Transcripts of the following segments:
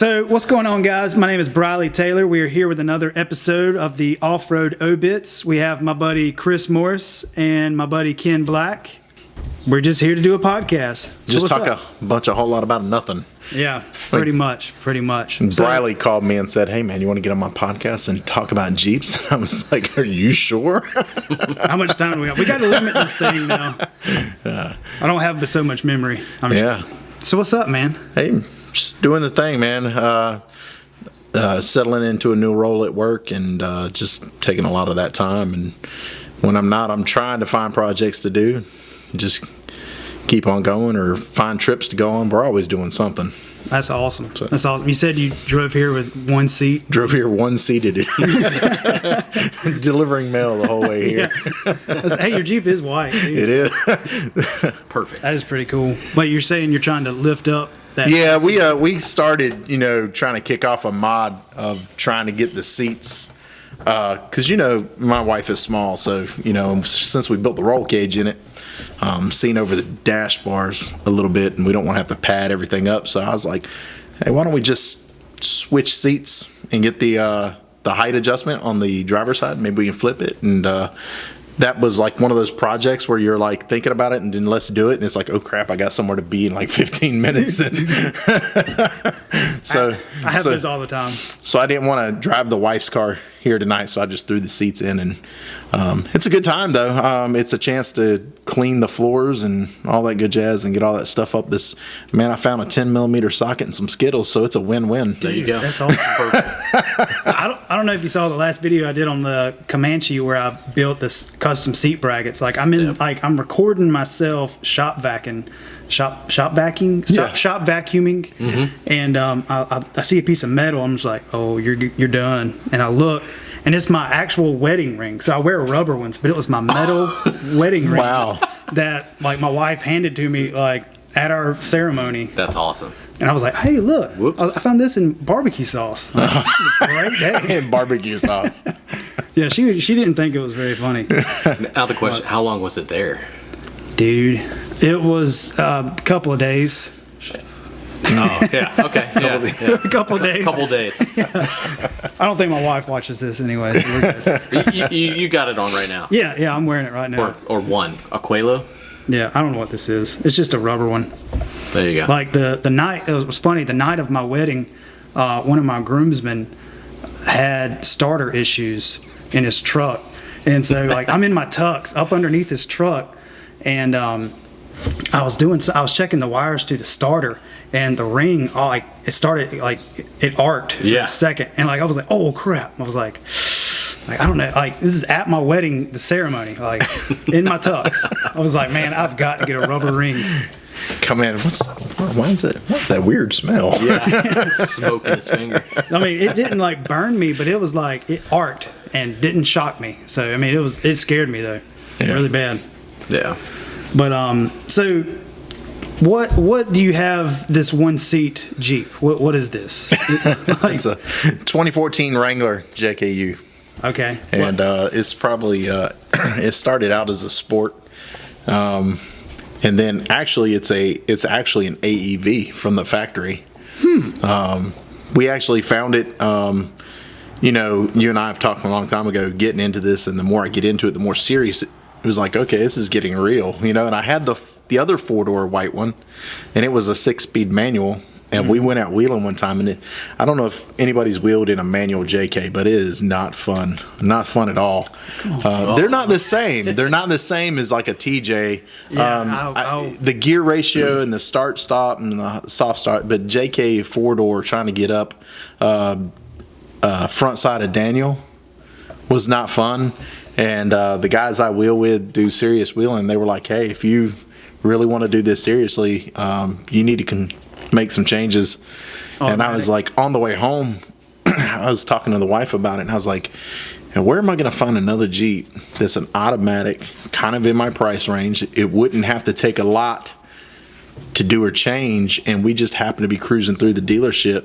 So what's going on, guys? My name is Briley Taylor. We are here with another episode of the Off-Road Obits. We have my buddy Chris Morris and my buddy Ken Black. We're just here to do a podcast. Just talk a whole lot about nothing. Yeah, pretty much. Briley called me and said, "Hey man, you want to get on my podcast and talk about Jeeps?" And I was like, "Are you sure?" How much time do we got? We got to limit this thing now. I don't have so much memory. So what's up, man? Hey, just doing the thing, man. Settling into a new role at work and just taking a lot of that time. And when I'm not, I'm trying to find projects to do. Just keep on going or find trips to go on. We're always doing something. That's awesome. That's awesome. You said you drove here with one seat? Drove here one-seated. Delivering mail the whole way here. Yeah. Hey, your Jeep is white. Too, it is. Perfect. That is pretty cool. But you're saying you're trying to lift up that. Yeah, we started, trying to kick off a mod of trying to get the seats. Because, my wife is small, so, since we built the roll cage in it, seen over the dash bars a little bit, and we don't want to have to pad everything up. So I was like, hey, why don't we just switch seats and get the height adjustment on the driver's side? Maybe we can flip it. And that was like one of those projects where you're like thinking about it and then let's do it. And it's like, oh crap, I got somewhere to be in like 15 minutes. So I have those all the time. So I didn't want to drive the wife's car here tonight, so I just threw the seats in, and it's a good time though. It's a chance to clean the floors and all that good jazz and get all that stuff up. I found a 10mm socket and some Skittles, so it's a win-win. Dude, there you go. That's awesome. I don't know if you saw the last video I did on the Comanche where I built this custom seat brackets. Like I'm I'm recording myself shop vacuuming, and I see a piece of metal. I'm just like, oh, you're done. And I look, and it's my actual wedding ring. So I wear rubber ones, but it was my metal wedding ring. Wow. That like my wife handed to me like at our ceremony. That's awesome. And I was like, hey, look, I found this in barbecue sauce. Like, this is a great day. In barbecue sauce. Yeah, she didn't think it was very funny. Now the question, how long was it there? Dude, it was a couple of days. Oh, yeah, okay. Yeah. A couple of days. Yeah. I don't think my wife watches this anyway. So we're good. You got it on right now? Yeah, I'm wearing it right now. Or a Quelo? Yeah, I don't know what this is. It's just a rubber one. There you go. Like the night, it was funny, the night of my wedding, one of my groomsmen had starter issues in his truck. And so like I'm in my tux up underneath his truck, and I was checking the wires to the starter, and the ring, it started it arced for a second, and I was like, oh crap! I was like I don't know, this is at my wedding, the ceremony, in my tux. I was like, man, I've got to get a rubber ring. Come in. What's that weird smell? Yeah, smoke in his finger. I mean, it didn't burn me, but it was it arced and didn't shock me. So I mean, it scared me though, really bad. Yeah. But so what do you have this one seat Jeep? What is this? It's a 2014 Wrangler JKU. Okay. And it's probably it started out as a sport. And then actually it's actually an AEV from the factory. We actually found it, you and I have talked a long time ago getting into this, and the more I get into it, the more serious it was like, okay, this is getting real, and I had the other 4-door white one, and it was a 6-speed manual, and we went out wheeling one time, and I don't know if anybody's wheeled in a manual JK, but it is not fun at all. They're not the same. They're not the same as like a TJ. The gear ratio and the start stop and the soft start, but JK 4-door trying to get up front side of Daniel was not fun. And the guys I wheel with do serious wheeling. They were like, hey, if you really want to do this seriously, you need to make some changes. And I was like, on the way home, I was talking to the wife about it, and I was like, where am I going to find another Jeep that's an automatic, kind of in my price range? It wouldn't have to take a lot to do or change, and we just happened to be cruising through the dealership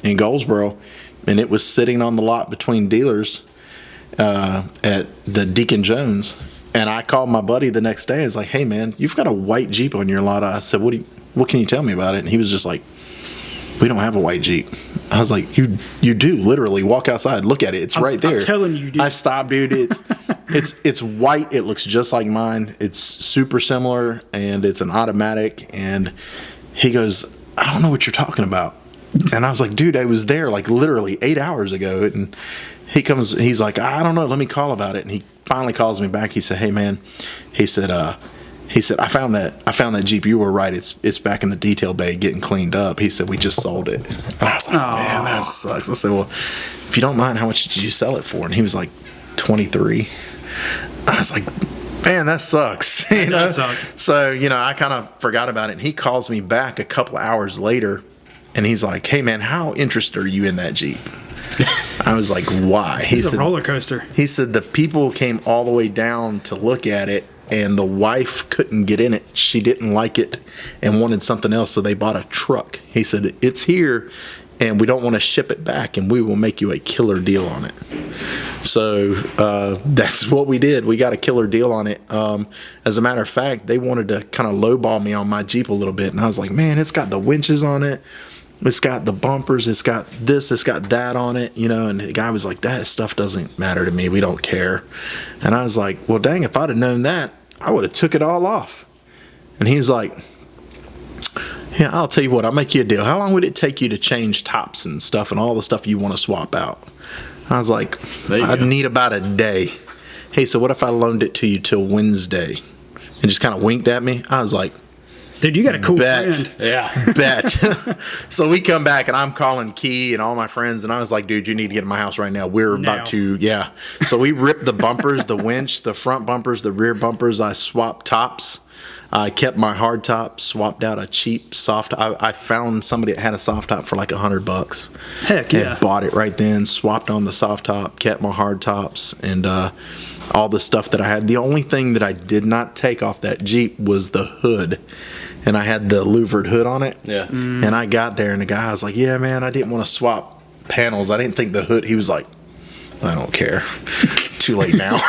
in Goldsboro, and it was sitting on the lot between dealers at the Deacon Jones. And I called my buddy the next day. I was like, hey man, you've got a white Jeep on your lot. I said, what can you tell me about it? And he was just like, we don't have a white Jeep. I was like, you do, literally. Walk outside, look at it. It's right there. I'm telling you, dude. I stopped, dude. It's white. It looks just like mine. It's super similar, and it's an automatic. And he goes, I don't know what you're talking about. And I was like, dude, I was there like literally 8 hours ago. And he's like, I don't know. Let me call about it. And he finally calls me back. He said, hey, man. He said, I found that Jeep. You were right. It's back in the detail bay getting cleaned up. He said, we just sold it. And I was like, man, that sucks. I said, well, if you don't mind, how much did you sell it for? And he was like, 23. I was like, man, that sucks. You know? So, I kind of forgot about it. And he calls me back a couple hours later, and he's like, hey, man, how interested are you in that Jeep? I was like, why? He said, a roller coaster. He said the people came all the way down to look at it, and the wife couldn't get in it. She didn't like it and wanted something else, so they bought a truck. He said, it's here, and we don't want to ship it back, and we will make you a killer deal on it. So that's what we did. We got a killer deal on it. As a matter of fact, they wanted to kind of lowball me on my Jeep a little bit, and I was like, man, it's got the winches on it. It's got the bumpers. It's got this. It's got that on it, and the guy was like, that stuff doesn't matter to me. We don't care. And I was like, well, dang, if I'd have known that, I would have took it all off. And he was like, yeah, I'll tell you what, I'll make you a deal. How long would it take you to change tops and stuff and all the stuff you want to swap out? I was like, I'd need about a day. He said, what if I loaned it to you till Wednesday? And just kind of winked at me. I was like, dude, you got a cool friend. Yeah. Bet. So we come back, and I'm calling Key and all my friends, and I was like, dude, you need to get in my house right now. We're about to, yeah. So we ripped the bumpers, the winch, the front bumpers, the rear bumpers. I swapped tops. I kept my hard top, swapped out a cheap soft. I found somebody that had a soft top for like $100. Heck yeah. And bought it right then, swapped on the soft top, kept my hard tops, and all the stuff that I had. The only thing that I did not take off that Jeep was the hood. And I had the louvered hood on it. Yeah. And I got there, and the guy was like, yeah, man, I didn't want to swap panels. I didn't think the hood. He was like, I don't care. Too late now.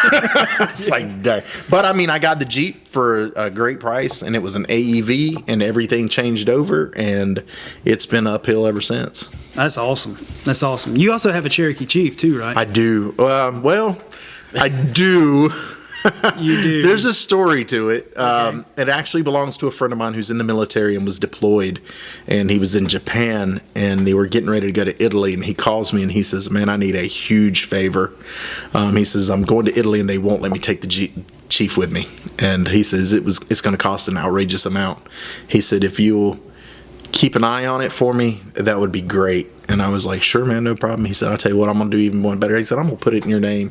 It's like, dang. But I mean, I got the Jeep for a great price, and it was an AEV, and everything changed over, and it's been uphill ever since. That's awesome. That's awesome. You also have a Cherokee Chief too, right? I do. Well, I do. You do. There's a story to it. It actually belongs to a friend of mine who's in the military and was deployed, and he was in Japan, and they were getting ready to go to Italy, and he calls me and he says, man, I need a huge favor. He says, I'm going to Italy and they won't let me take the Chief with me. And he says it's going to cost an outrageous amount. He said, if you'll keep an eye on it for me, that would be great. And I was like, sure, man, no problem. He said, I'll tell you what, I'm going to do even one better. He said, I'm going to put it in your name.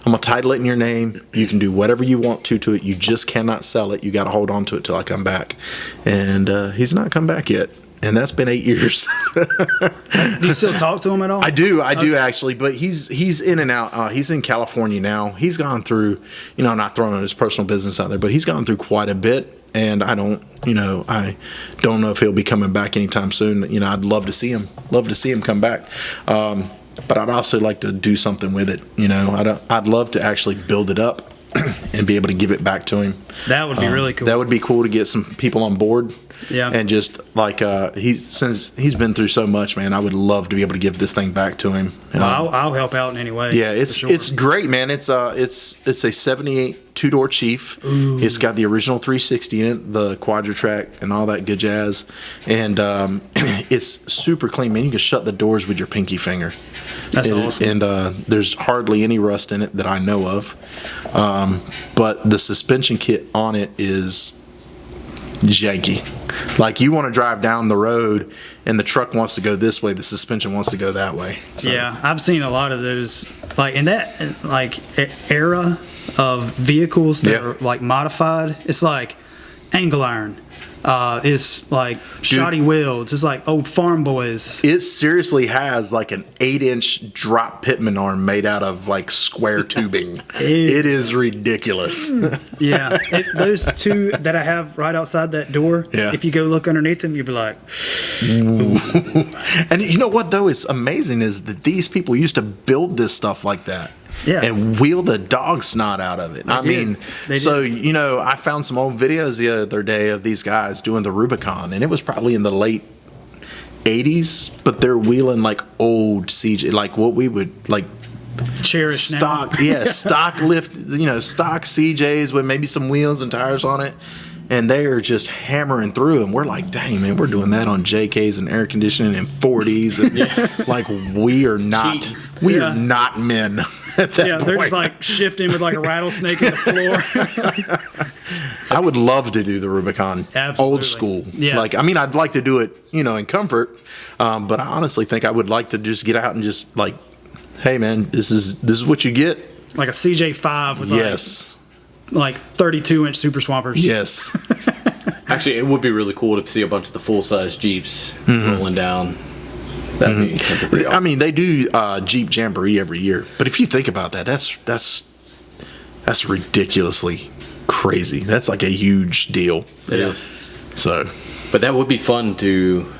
I'm going to title it in your name. You can do whatever you want to it. You just cannot sell it. You got to hold on to it till I come back. And he's not come back yet. And that's been 8 years. Do you still talk to him at all? I do actually, but he's in and out. He's in California now. He's gone through, I'm not throwing his personal business out there, but he's gone through quite a bit. And I don't know if he'll be coming back anytime soon. I'd love to see him come back. But I'd also like to do something with it. I'd love to actually build it up and be able to give it back to him. That would be really cool. That would be cool to get some people on board. Yeah. And just like since he's been through so much, man, I would love to be able to give this thing back to him. Well, I'll help out in any way. Yeah, it's great, man. It's a 78 two-door Chief. Ooh. It's got the original 360 in it, the Quadra-Track, and all that good jazz. And it's super clean, man. You can shut the doors with your pinky finger. That's awesome. And there's hardly any rust in it that I know of. But the suspension kit on it is janky. Like, you want to drive down the road and the truck wants to go this way, the suspension wants to go that way. So. Yeah, I've seen a lot of those, like in that era of vehicles that are like modified. It's like angle iron. It's like shoddy wheels. It's like old farm boys. It seriously has like an 8-inch drop pitman arm made out of like square tubing. It is ridiculous. Yeah, those two that I have right outside that door. Yeah. If you go look underneath them, you'll be like, ooh. And you know what though is amazing is that these people used to build this stuff like that. Yeah. And wheel the dog snot out of it. I found some old videos the other day of these guys doing the Rubicon, and it was probably in the late 80s, but they're wheeling like old CJ, like what we would like Cherish stock, now. yeah, stock lift, stock CJs with maybe some wheels and tires on it. And they are just hammering through, and we're like, dang, man, we're doing that on JKs and air conditioning and 40s. And like, we are not men at that point. They're just like shifting with like a rattlesnake in the floor. I would love to do the Rubicon Absolutely. old school. Yeah. Like, I mean, I'd like to do it, in comfort. But I honestly think I would like to just get out and just like, hey, man, this is what you get. Like a CJ5 with Yes. like 32-inch super swampers. Yes. Actually, it would be really cool to see a bunch of the full-size Jeeps rolling down. That'd be pretty awesome. I mean, they do Jeep Jamboree every year, but if you think about that, that's ridiculously crazy. That's like a huge deal. It is. So, But that would be fun to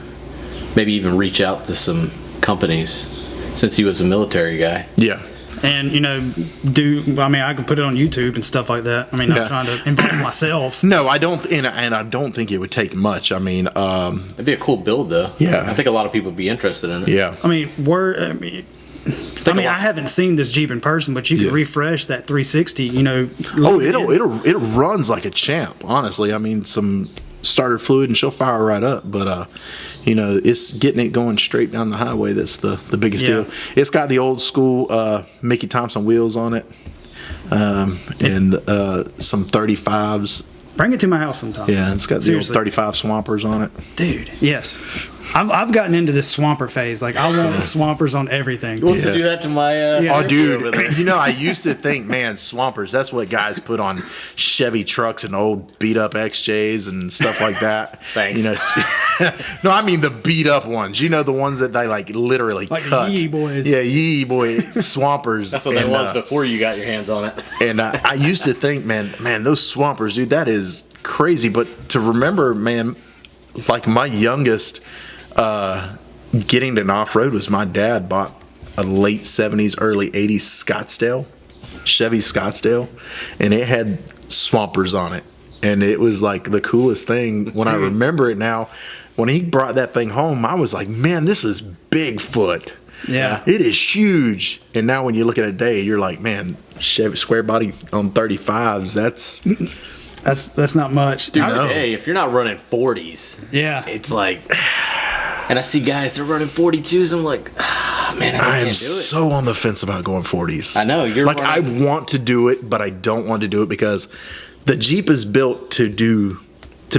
maybe even reach out to some companies, since he was a military guy. yeah. And, I could put it on YouTube and stuff like that. I mean, Yeah. I'm trying to involve myself. No, I don't, and I don't think it would take much. I mean, It'd be a cool build, though. Yeah. I think a lot of people would be interested in it. yeah. I haven't seen this Jeep in person, but you can refresh that 360, Oh, it runs like a champ. Honestly, I mean, some starter fluid and she'll fire right up. But it's getting it going straight down the highway that's the biggest deal. It's got the old school Mickey Thompson wheels on it, and some 35s. Bring it to my house sometime. Yeah, it's got the old Seriously. 35 Swampers on it. Dude, yes. I've gotten into this swamper phase. Like, I want swampers on everything. He wants Yeah. to do that to my Yeah. Oh, Ford over there. dude, I used to think, man, Swampers, that's what guys put on Chevy trucks and old beat-up XJs and stuff like that. Thanks. No, I mean the beat-up ones. The ones that they, like, literally Like the cut. Yee Boys. Yeah, Yee Boy Swampers. That's what that was before you got your hands on it. And I used to think, man, those Swampers, dude, that is crazy. But to remember, man, like my youngest getting to an off-road was my dad bought a late 70s, early 80s Chevy Scottsdale, and it had Swampers on it. And it was like the coolest thing. When I remember it now, when he brought that thing home, I was like, man, this is Bigfoot. Yeah. It is huge. And now when you look at it today, you're like, man, Chevy square body on 35s, That's not much. Dude, know. hey, if you're not running 40s, Yeah. it's like, and I see guys that are running 42s. I'm like, man, I I can't am do it. so on the fence about going 40s. I know you're like, running- I want to do it, but I don't want to do it because the Jeep is built to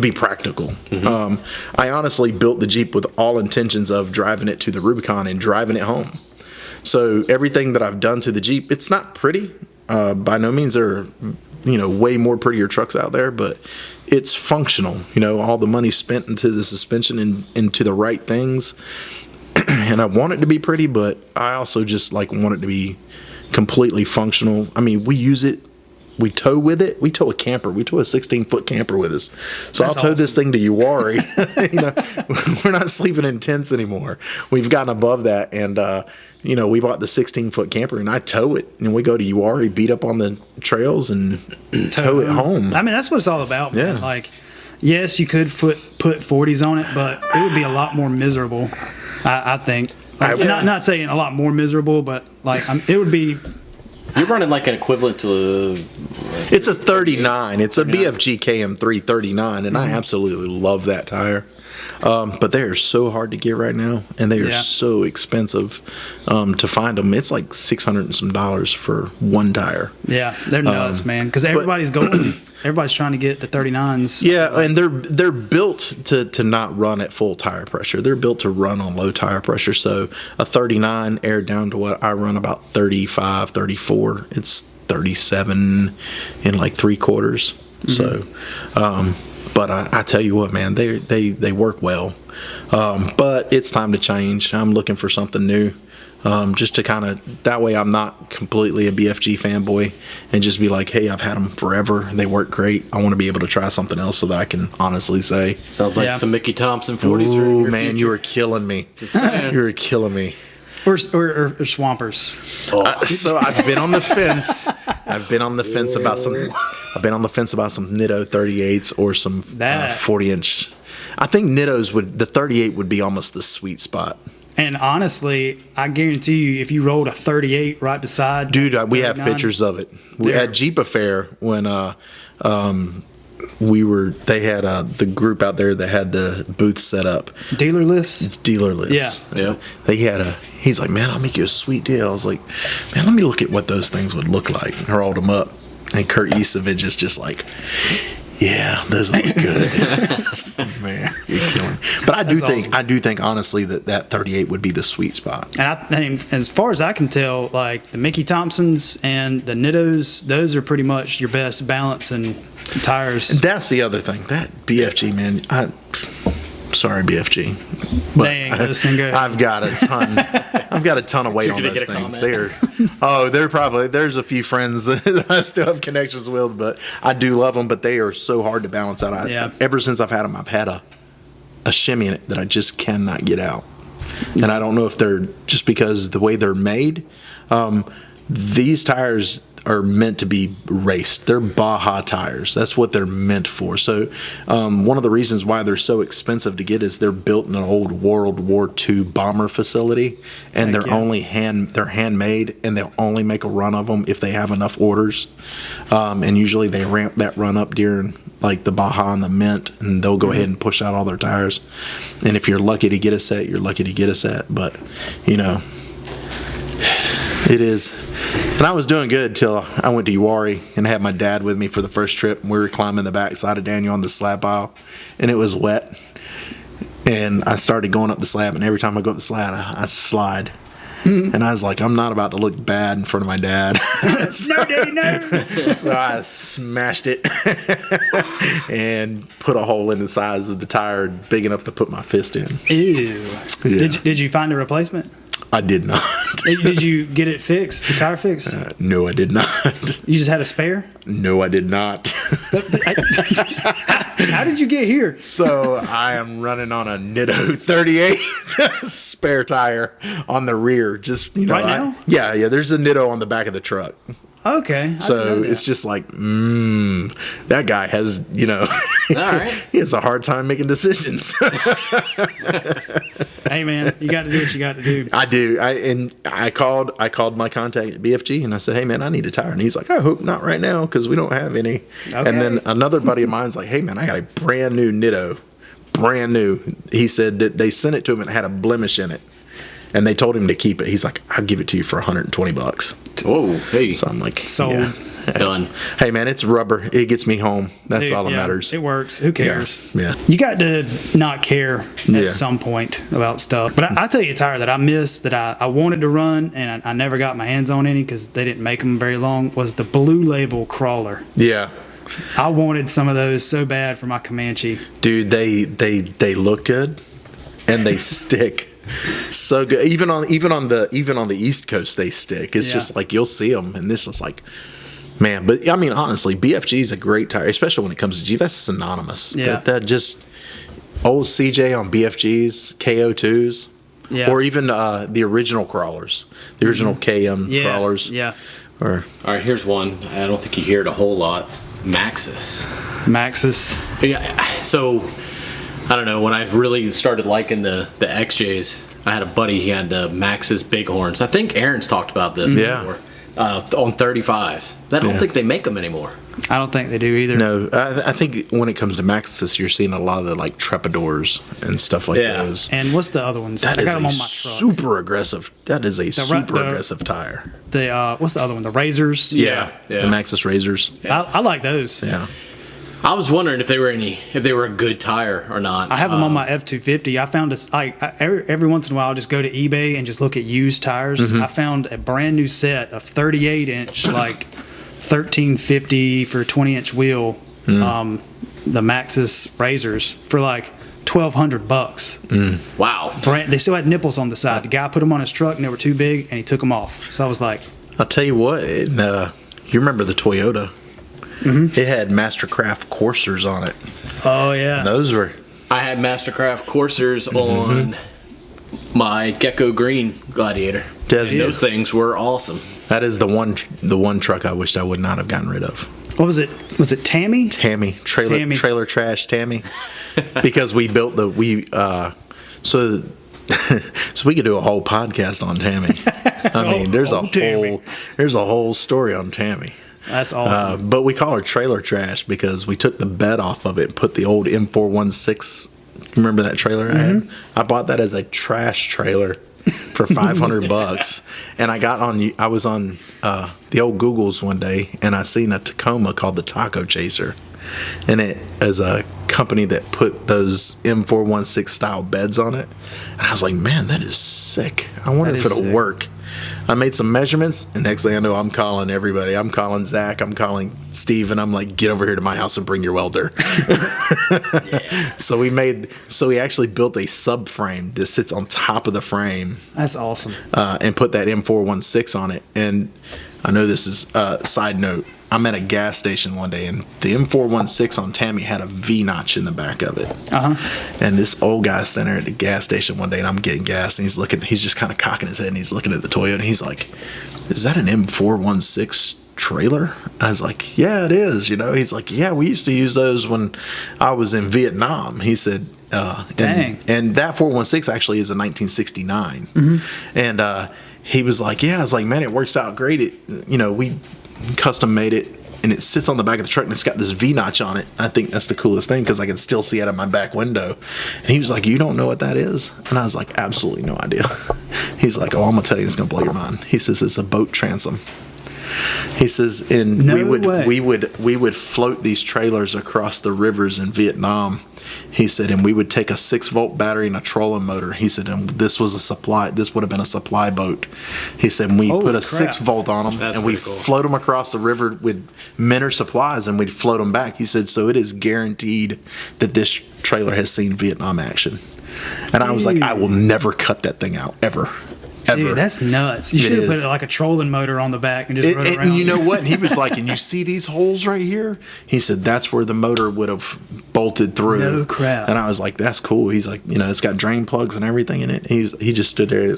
be practical. I honestly built the Jeep with all intentions of driving it to the Rubicon and driving it home. So everything that I've done to the Jeep, it's not pretty. By no means are way more prettier trucks out there, but it's functional. All the money spent into the suspension and into the right things. And I want it to be pretty, but I also just like want it to be completely functional. I mean, we use it. We tow with it. We tow a camper. We tow a 16-foot camper with us. So That's I'll tow this thing to Uwari. We're not sleeping in tents anymore. We've gotten above that, and we bought the 16-foot camper, and I tow it, and we go to Uwari, beat up on the trails, and tow it home. I mean, that's what it's all about, man. Yeah. Like, yes, you could put 40s on it, but it would be a lot more miserable, I think. Like, not saying a lot more miserable, but like it would be. You're running like an equivalent to It's a 39. It's a BFG KM3 39, and I absolutely love that tire. But they are so hard to get right now, and they are so expensive to find them. It's like $600 and some for one tire. Yeah, they're nuts, man. Because everybody's going. Everybody's trying to get the 39s. Yeah, and they're built to not run at full tire pressure. They're built to run on low tire pressure. So a 39 aired down to what I run about 35, 34. It's 37 and like 3/4. So, but I tell you what, man, they work well. But it's time to change. I'm looking for something new. Just to kind of, that way I'm not completely a BFG fanboy and just be like, hey, I've had them forever. They work great. I want to be able to try something else so that I can honestly say, sounds like Yeah. some Mickey Thompson 40s. ooh, man, you are killing me. Just saying. You are killing me. Or swampers. So I've been on the fence. I've been on the fence about some Nitto 38s or some That. 40-inch I think Nitto's the 38 would be almost the sweet spot. And honestly, I guarantee you, if you rolled a 38 right beside, Dude, we have 39, pictures of it. We There. at JeepAffair when they had the group out there that had the booth set up. dealer lifts. Dealer lifts. Yeah. They had he's like, man, I'll make you a sweet deal. I was like, man, let me look at what those things would look like. I rolled them up. And Kurt Yusevich is just like, yeah, those look good. Man, you're killing me. But I do think honestly that 38 would be the sweet spot. And I think, as far as I can tell, like the Mickey Thompsons and the Nittos, those are pretty much your best balance and tires. That's the other thing. That BFG, man, sorry, BFG. But They ain't listening good. I've got a ton. I've got a ton of weight You're on gonna those get a things. comment. There's a few friends that I still have connections with, but I do love them. But they are so hard to balance out. Ever since I've had them, I've had a shimmy in it that I just cannot get out. And I don't know if they're just because the way they're made. These tires are meant to be raced. They're Baja tires. That's what they're meant for. So one of the reasons why they're so expensive to get is they're built in an old World War II bomber facility, and they're handmade, and they'll only make a run of them if they have enough orders. And usually they ramp that run up during like the Baja and the Mint, and they'll go ahead and push out all their tires. And if you're lucky to get a set, you're lucky to get a set. But it is. And I was doing good till I went to Uwharrie and had my dad with me for the first trip. And we were climbing the backside of Daniel on the slab pile, and it was wet. And I started going up the slab, and every time I go up the slab, I slide. And I was like, I'm not about to look bad in front of my dad. No, Daddy, no. So I smashed it and put a hole in the size of the tire big enough to put my fist in. Ew. Yeah. Did you find a replacement? I did not. Did you get it fixed? The tire fixed? No, I did not. You just had a spare? No, I did not. How did you get here? So I am running on a Nitto 38 spare tire on the rear. Just Right now? Yeah. There's a Nitto on the back of the truck. Okay. I didn't know So that. it's just like, that guy has, All right. he has a hard time making decisions. Hey man, you got to do what you got to do. I do. I called my contact at BFG and I said, hey man, I need a tire. And he's like, I hope not right now because we don't have any. Okay. And then another buddy of mine's like, hey man, I got a brand new Nitto. Brand new. He said that they sent it to him and it had a blemish in it. And they told him to keep it. He's like, I'll give it to you for $120. Whoa, hey. So I'm like, Sold. yeah. Done. Hey man, it's rubber. It gets me home. That's Dude, all that yeah, matters. It works. Who cares? Yeah. You got to not care Yeah. at some point about stuff. But I tell you a tire that I missed that I wanted to run and I never got my hands on any because they didn't make them very long was the Blue Label Crawler. Yeah. I wanted some of those so bad for my Comanche. Dude, they look good and they stick so good. Even on the East Coast they stick. It's Yeah. just like you'll see them and this is like, man, but I mean honestly, BFG is a great tire, especially when it comes to Jeep. That's synonymous. Yeah. That just old CJ on BFGs, KO2s, Yeah. or even the original crawlers, the original KM Yeah. crawlers. Yeah. Or All right, here's one. I don't think you hear it a whole lot. Maxis. Maxis. Yeah, so I don't know, when I really started liking the XJs, I had a buddy, he had the Maxis Bighorns. I think Aaron's talked about this Yeah. before. On 35s. I don't Yeah. think they make them anymore. I don't think they do either. no, I think when it comes to Maxis, you're seeing a lot of the like Trepadors and stuff like Yeah. those. And what's the other ones? That I is got them a on my truck. super aggressive. That is a super the- aggressive tire. The what's the other one? The Razors. Yeah. The Maxis Razors. I like those. Yeah. I was wondering if they were a good tire or not. I have them on my F-250. I found every once in a while I'll just go to eBay and just look at used tires. Mm-hmm. I found a brand new set of 38-inch, like 1350 for a 20-inch wheel, Mm. the Maxis Razors for like $1,200. Wow. They still had nipples on the side. The guy put them on his truck and they were too big, and he took them off. So I was like, I'll tell you what. You remember the Toyota? Mm-hmm. It had Mastercraft Coursers on it. oh yeah, Those were. I had Mastercraft Coursers on my Gecko Green Gladiator. That's- Those things were awesome. That is the one truck I wished I would not have gotten rid of. What was it? Was it Tammy? Tammy, trailer trash Tammy, because we built so we could do a whole podcast on Tammy. I mean, there's a whole story on Tammy. That's awesome. But we call her trailer trash because we took the bed off of it and put the old M416. Remember that trailer I had? I bought that as a trash trailer for $500, and I was on the old Googles one day, and I seen a Tacoma called the Taco Chaser, and it is a company that put those M416 style beds on it, and I was like, man, that is sick. I wonder if it'll work. I made some measurements, and next thing I know, I'm calling everybody. I'm calling Zach. I'm calling Steve, and I'm like, get over here to my house and bring your welder. So we actually built a subframe that sits on top of the frame. That's awesome. And put that M416 on it. And I know this is a side note. I'm at a gas station one day, and the M416 on Tammy had a V-notch in the back of it. And this old guy standing there at the gas station one day, and I'm getting gas, and he's just kind of cocking his head, and he's looking at the Toyota, and he's like, is that an M416 trailer? I was like, yeah, it is. He's like, yeah, we used to use those when I was in Vietnam. He said, dang. And that 416 actually is a 1969. And he was like, yeah. I was like, man, it works out great. We custom made it, and it sits on the back of the truck, and it's got this V-notch on it. I think that's the coolest thing because I can still see out of my back window. And he was like, you don't know what that is? And I was like, absolutely no idea. He's like, oh, I'm gonna tell you, it's gonna blow your mind. He says it's a boat transom. He says, and we would float these trailers across the rivers in Vietnam. He said, and we would take a 6-volt battery and a trolling motor. He said, and this would have been a supply boat. He said, and we put a 6-volt on them, and we float them across the river with Minter supplies, and we'd float them back. He said, so it is guaranteed that this trailer has seen Vietnam action. And I was like, I will never cut that thing out, ever. Dude, that's nuts. You should have put like a trolling motor on the back and just run around. And you know what? And he was like, and you see these holes right here? He said, that's where the motor would have bolted through. No crap. And I was like, that's cool. He's like, it's got drain plugs and everything in it. He just stood there. I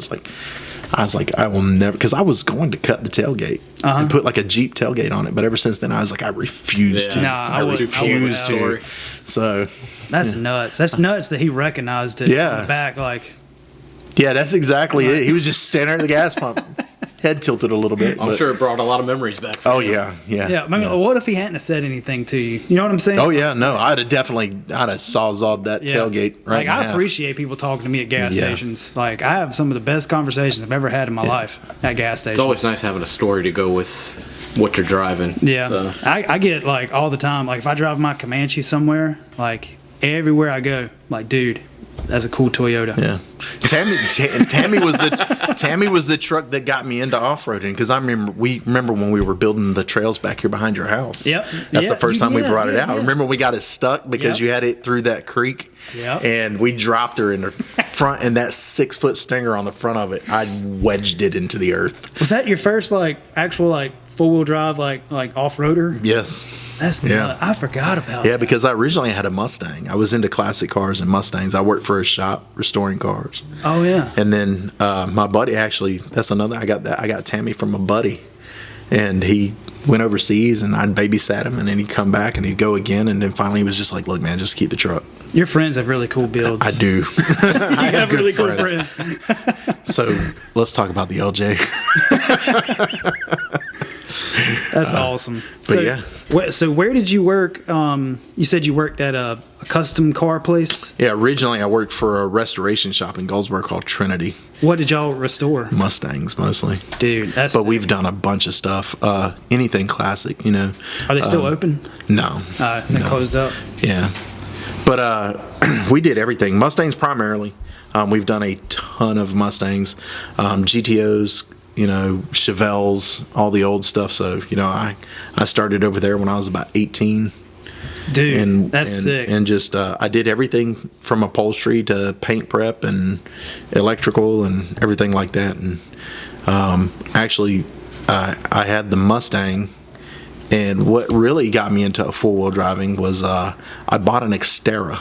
was like, I will never, because I was going to cut the tailgate and put like a Jeep tailgate on it. But ever since then, I was like, I refuse to. I refuse to. So that's nuts. That's nuts that he recognized it in the back. Yeah, that's exactly it. He was just standing there at the gas pump, head tilted a little bit. I'm sure it brought a lot of memories back. Oh, yeah. What if he hadn't have said anything to you? You know what I'm saying? Oh, yeah, no. I'd have sawzalled that tailgate right I appreciate people talking to me at gas stations. I have some of the best conversations I've ever had in my life at gas stations. It's always nice having a story to go with what you're driving. Yeah. So. I get, all the time, if I drive my Comanche somewhere, everywhere I go, dude, that's a cool Toyota. Yeah, Tammy was the truck that got me into off-roading because I remember when we were building the trails back here behind your house. Yep, that's the first time we brought it out. Yeah. Remember we got it stuck because you had it through that creek. Yeah, and we dropped her in the front, and that 6-foot stinger on the front of it, I wedged it into the earth. Was that your first actual 4-wheel drive off-roader? Yes. That's nuts. I forgot about that. Yeah, because I originally had a Mustang. I was into classic cars and Mustangs. I worked for a shop restoring cars. Oh yeah. And then my buddy that's another. I got Tammy from a buddy, and he went overseas, and I'd babysat him, and then he'd come back and he'd go again, and then finally he was just like, "Look, man, just keep the truck." Your friends have really cool builds. I do. I have really cool friends. So let's talk about the LJ. That's awesome. But so where did you work? You said you worked at a custom car place? Yeah, originally I worked for a restoration shop in Goldsboro called Trinity. What did y'all restore? Mustangs, mostly. Dude, that's But we've done a bunch of stuff. Anything classic, Are they still open? No. They closed up? Yeah. But we did everything. Mustangs primarily. We've done a ton of Mustangs. GTOs, Chevelles, all the old stuff. So, I started over there when I was about 18. Dude, that's sick. And just, I did everything from upholstery to paint prep and electrical and everything like that. And actually, I had the Mustang. And what really got me into four-wheel driving was I bought an Xterra.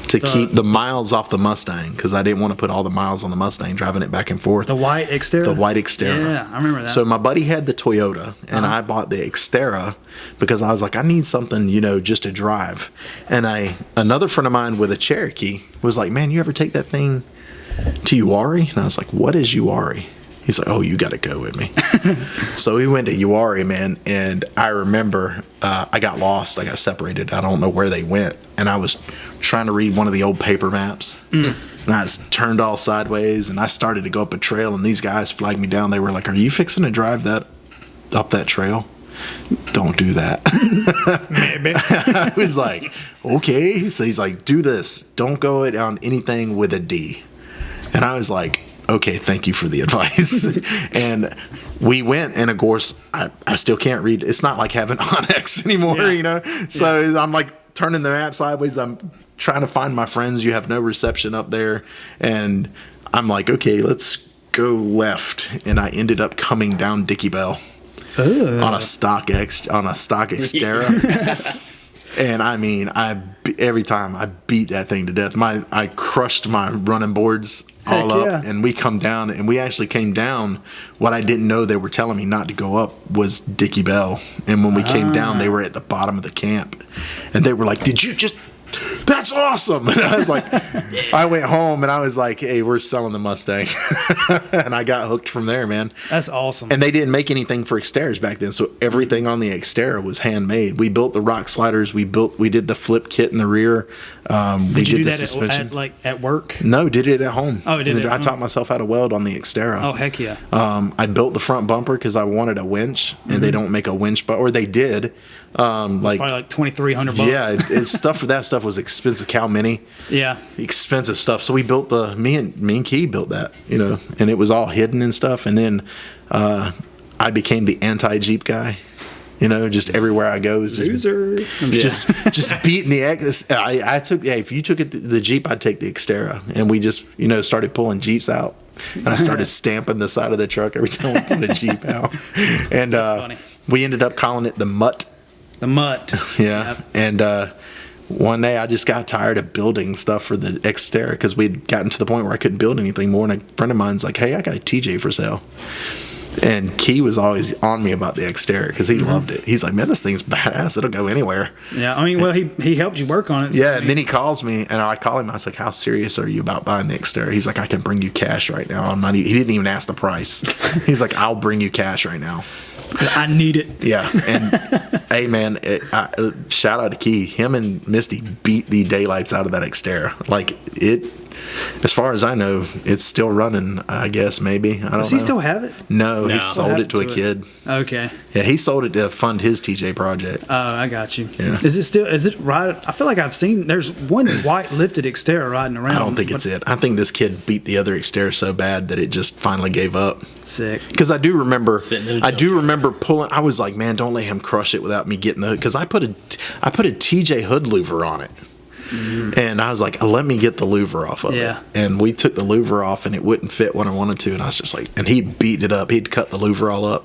to keep the miles off the Mustang, because I didn't want to put all the miles on the Mustang driving it back and forth. The white Xterra? The white Xterra. Yeah, I remember that. So my buddy had the Toyota, and I bought the Xterra because I was like, I need something, just to drive. And another friend of mine with a Cherokee was like, man, you ever take that thing to Uwharrie? And I was like, what is Uwharrie? He's like, oh, you got to go with me. So we went to Uwharrie, man, and I remember I got lost. I got separated. I don't know where they went. And I was trying to read one of the old paper maps. And I was turned all sideways, and I started to go up a trail, and these guys flagged me down. They were like, are you fixing to drive that up that trail? Don't do that. I was like, okay. So he's like, do this. Don't go down anything with a D. And I was like, okay, thank you for the advice. And we went, and of course, I still can't read. It's not like having Onyx anymore, So I'm like turning the map sideways. I'm trying to find my friends. You have no reception up there. And I'm like, okay, let's go left. And I ended up coming down Dickie Bell on a stock Xterra. And I mean, every time I beat that thing to death. I crushed my running boards all up, and we come down, and we actually came down. What I didn't know they were telling me not to go up was Dickie Bell. And when we came down, they were at the bottom of the camp, and they were like, "Did you just? That's awesome!" And I was like, I went home, and I was like, "Hey, we're selling the Mustang," and I got hooked from there, man. That's awesome. And they didn't make anything for Xterras back then, so everything on the Xterra was handmade. We built the rock sliders. We did the flip kit in the rear. Did you do that at work? No, did it at home. Oh, did it? I taught myself how to weld on the Xterra. Oh, heck yeah. I built the front bumper because I wanted a winch, and they don't make a winch, or they did. Probably like $2,300. Yeah, stuff for that stuff was expensive. Cal Mini, expensive stuff. So we built me and Key built that, and it was all hidden and stuff. And then I became the anti-Jeep guy. Just everywhere I go is just just beating the X. I took if you took it to the Jeep, I'd take the Xterra, and we just started pulling Jeeps out, and I started stamping the side of the truck every time we put a Jeep out, and we ended up calling it the Mutt. The Mutt. Yeah, yep. And one day I just got tired of building stuff for the Xterra because we'd gotten to the point where I couldn't build anything more, and a friend of mine's like, "Hey, I got a TJ for sale." And Key was always on me about the Xterra because he loved it. He's like, man, this thing's badass. It'll go anywhere. Yeah, I mean, well, he helped you work on it. So yeah, and then he calls me, and I call him. I was like, how serious are you about buying the Xterra? He's like, I can bring you cash right now. He didn't even ask the price. He's like, I'll bring you cash right now. I need it. Yeah, and hey, man, shout out to Key. Him and Misty beat the daylights out of that Xterra. Like, as far as I know, it's still running, I guess, maybe. I don't know. Does he still have it? No, he sold it to a kid. Okay. Yeah, he sold it to fund his TJ project. Oh, I got you. Yeah. Is it right? I feel like I've seen, there's one white lifted Xterra riding around. I don't think it's it. I think this kid beat the other Xterra so bad that it just finally gave up. Sick. Because I do remember pulling, I was like, man, don't let him crush it without me getting the hood. Because I put a TJ hood louver on it. And I was like, let me get the louver off of it. And we took the louver off, and it wouldn't fit when I wanted to. And I was just like, and he beat it up. He'd cut the louver all up.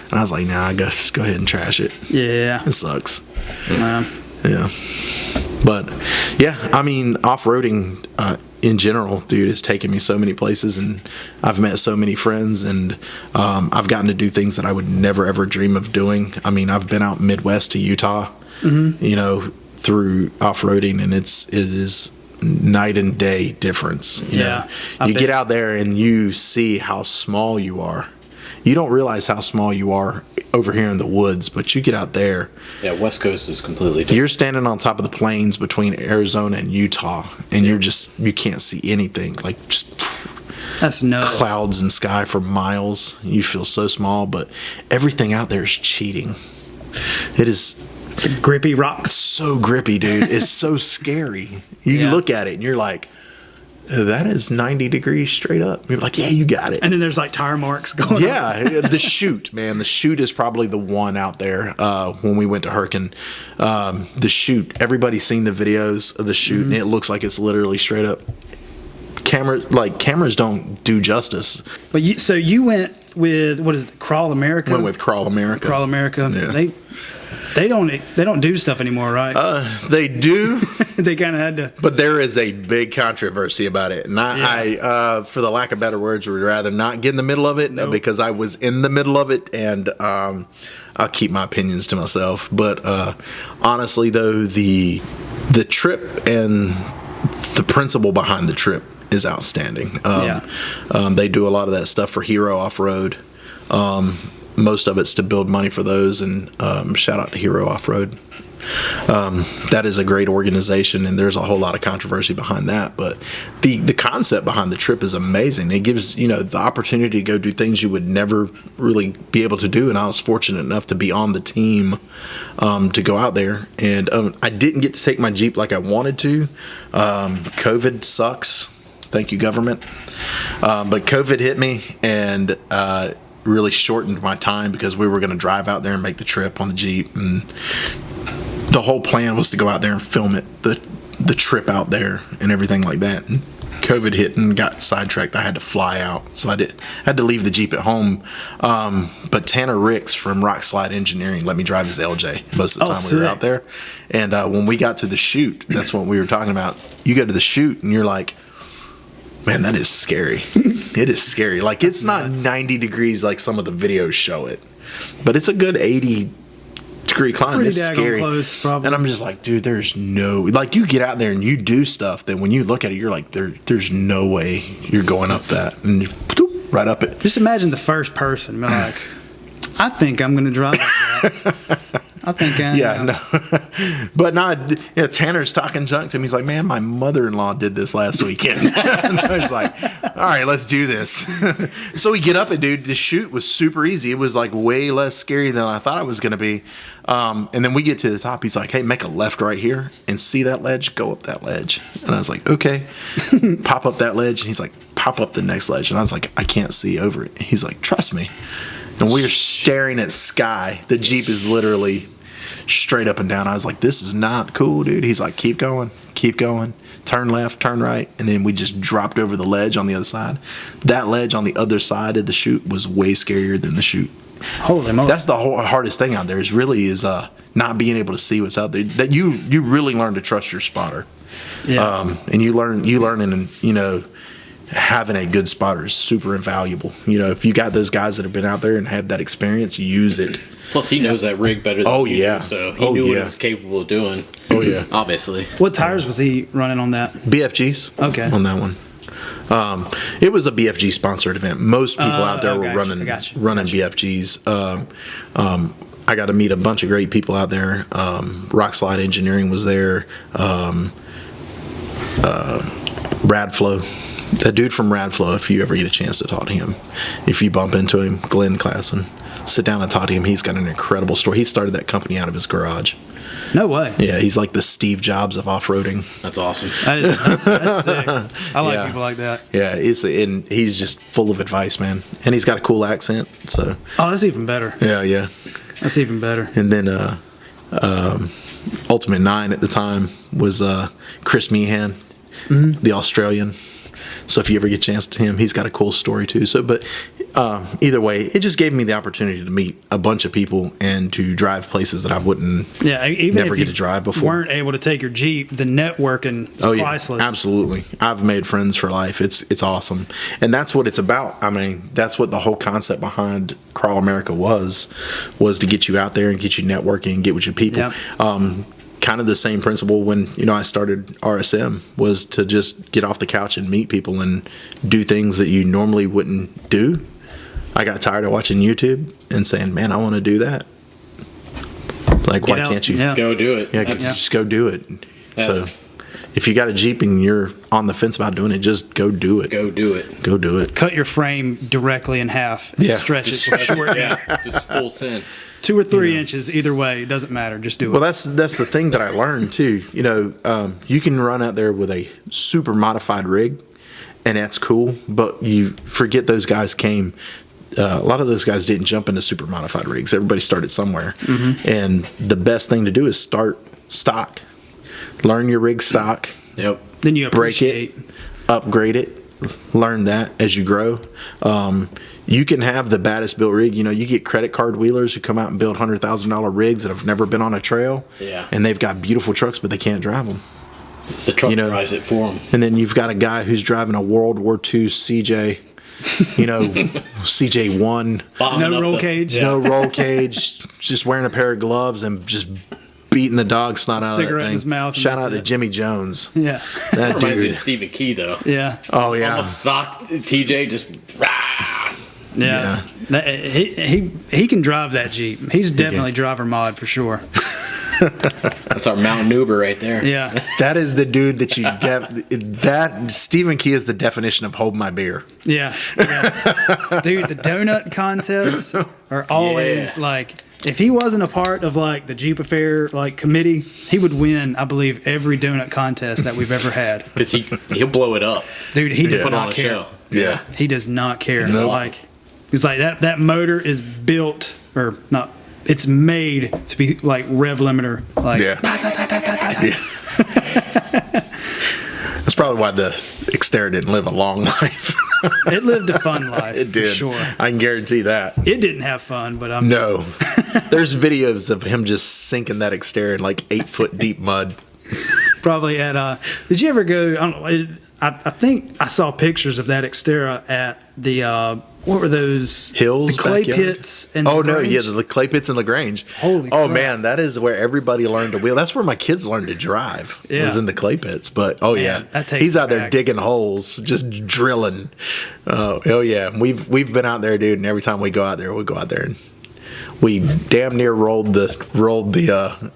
And I was like, nah, I guess just go ahead and trash it. Yeah. It sucks. Yeah. But, yeah, I mean, off-roading in general, dude, has taken me so many places, and I've met so many friends, and I've gotten to do things that I would never, ever dream of doing. I mean, I've been out Midwest to Utah, through off-roading, and it is night and day difference. You know? You get out there and you see how small you are. You don't realize how small you are over here in the woods, but you get out there. Yeah, West Coast is completely different. You're standing on top of the plains between Arizona and Utah, and you can't see anything. Like, just that's nuts. Clouds and sky for miles. You feel so small, but everything out there is cheating. It is grippy rocks. So grippy, dude. It's so scary. You look at it and you're like, that is 90 degrees straight up. You're like, yeah, you got it. And then there's like tire marks going on. Yeah, the chute, man. The chute is probably the one out there when we went to Hurricane. The chute, everybody's seen the videos of the chute, and it looks like it's literally straight up. Cameras don't do justice. But you went with, what is it, Crawl America? Went with Crawl America. Crawl America. Yeah. They don't do stuff anymore, right? They do. They kind of had to. But there is a big controversy about it. And I for the lack of better words, would rather not get in the middle of it because I was in the middle of it, and I'll keep my opinions to myself. But honestly, though, the trip and the principle behind the trip is outstanding. They do a lot of that stuff for Hero Off-Road. Most of it's to build money for those, and shout out to Hero Off-Road. That is a great organization, and there's a whole lot of controversy behind that. But the concept behind the trip is amazing. It gives the opportunity to go do things you would never really be able to do. And I was fortunate enough to be on the team to go out there. And I didn't get to take my Jeep like I wanted to. COVID sucks. Thank you, government. But COVID hit me and really shortened my time because we were going to drive out there and make the trip on the Jeep, and the whole plan was to go out there and film it, the trip out there and everything like that. And COVID hit and got sidetracked. I had to fly out, so I had to leave the Jeep at home. But Tanner Ricks from Rock Slide Engineering let me drive his LJ most of the time we were out there. And when we got to the chute, that's what we were talking about. You go to the chute and you're like, man, that is scary. It is scary. Like, it's not 90 degrees like some of the videos show it, but it's a good 80-degree climb. Pretty it's scary. Close, probably. And I'm just like, dude, there's no, like, you get out there and you do stuff that when you look at it, you're like, there's no way you're going up that, and you, right up it. Just imagine the first person, like, I think I'm going to drive like that. I think I am. No. But Tanner's talking junk to me. He's like, man, my mother-in-law did this last weekend. And I was like, all right, let's do this. So we get up and, dude, the chute was super easy. It was like way less scary than I thought it was going to be. And then we get to the top. He's like, hey, make a left right here and see that ledge? Go up that ledge. And I was like, okay. Pop up that ledge. And he's like, pop up the next ledge. And I was like, I can't see over it. He's like, trust me. And we are staring at sky. The Jeep is literally straight up and down. I was like, this is not cool, dude. He's like, keep going, turn left, turn right. And then we just dropped over the ledge on the other side. That ledge on the other side of the chute was way scarier than the chute. Holy moly. That's the hardest thing out there is not being able to see what's out there. That you really learn to trust your spotter. Yeah. And you learn and having a good spotter is super invaluable. If you got those guys that have been out there and have that experience, use it. Plus, he knows that rig better than you do, so he knew what it was capable of doing. Oh, yeah. Obviously. What tires was he running on that? BFGs. Okay. On that one. It was a BFG sponsored event. Most people out there were running BFGs. I got to meet a bunch of great people out there. Rock Slide Engineering was there. Radflow. That dude from Radflow, if you ever get a chance to talk to him, if you bump into him, Glenn Klassen, sit down and talk to him. He's got an incredible story. He started that company out of his garage. No way. Yeah, he's like the Steve Jobs of off-roading. That's awesome. That's sick. I like people like that. Yeah, and he's just full of advice, man. And he's got a cool accent. So. Oh, that's even better. Yeah. That's even better. And then Ultimate 9 at the time was Chris Meehan, the Australian. So if you ever get a chance to him, he's got a cool story too. So, but either way, it just gave me the opportunity to meet a bunch of people and to drive places that I wouldn't never get to drive before. Weren't able to take your Jeep, the networking is priceless. Absolutely. I've made friends for life. It's awesome. And that's what it's about. I mean, that's what the whole concept behind Crawl America was to get you out there and get you networking and get with your people. Yep. Kind of the same principle when I started RSM was to just get off the couch and meet people and do things that you normally wouldn't do. I got tired of watching YouTube and saying, man, I want to do that. Like, why can't you go do it? Yeah, just go do it. Yeah. So if you got a Jeep and you're on the fence about doing it, just go do it. Go do it. Go do it. Cut your frame directly in half. Stretch it. Shorten it. Just full send. 2 or 3 inches, either way, it doesn't matter. Just do it. Well, that's the thing that I learned too. You can run out there with a super modified rig, and that's cool. But you forget those guys came. A lot of those guys didn't jump into super modified rigs. Everybody started somewhere, and the best thing to do is start stock. Learn your rig stock. Yep. Then you appreciate. Break it, upgrade it, learn that as you grow. You can have the baddest built rig. You know, you get credit card wheelers who come out and build $100,000 rigs that have never been on a trail. Yeah. And they've got beautiful trucks, but they can't drive them. The truck drives it for them. And then you've got a guy who's driving a World War II CJ, CJ1. No roll cage. Yeah. No roll cage, just wearing a pair of gloves and just beating the dog snot out of that Cigarette thing. in his mouth and Shout that's out to it. Jimmy Jones. Yeah. That Reminds me dude. of Stephen Key, though. Yeah. Oh, yeah. Almost socked TJ, just rah. Yeah. He can drive that Jeep. He's definitely driver mod for sure. That's our Mountain Uber right there. Yeah. That is the dude that that Stephen Key is the definition of hold my beer. Yeah. Dude, the donut contests are always like, if he wasn't a part of like the JeepAffair like committee, he would win, I believe, every donut contest that we've ever had. Because he'll blow it up. Dude, he does Put on not a care. show. Yeah. He does not care. Nope. Like, it's like that motor is built or not. It's made to be like rev limiter. Like, Yeah. That's probably why the Xterra didn't live a long life. it lived a fun life. It did. For sure. I can guarantee that. It didn't have fun, but I'm No. There's videos of him just sinking that Xterra in like 8-foot deep mud. probably at. Did you ever go? I don't know. I think I saw pictures of that Xterra at the. What were those Hills, the clay backyard? pits? And Oh no, LaGrange? yeah, the clay pits in Lagrange. Holy oh crap. man, that is where everybody learned to wheel. That's where my kids learned to drive. Yeah. Was in the clay pits. But yeah, that takes he's me out there back. digging holes, just drilling. Oh yeah, we've been out there, dude. And every time we go out there and we damn near rolled the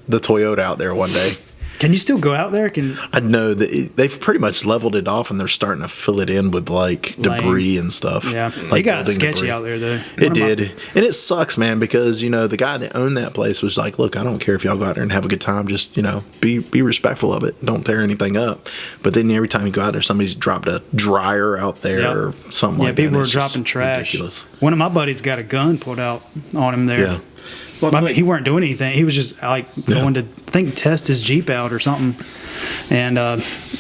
Toyota out there one day. Can you still go out there? I know that they've pretty much leveled it off, and they're starting to fill it in with like debris and stuff. Yeah, like it got building sketchy debris. out there though. It did, and it sucks, man, because the guy that owned that place was like, "Look, I don't care if y'all go out there and have a good time, just be respectful of it, don't tear anything up." But then every time you go out there, somebody's dropped a dryer out there Yep. or something like that. People were It's just dropping trash. Ridiculous. One of my buddies got a gun pulled out on him there. Yeah. Well, I mean, he weren't doing anything. He was just like going to, I think, test his Jeep out or something. And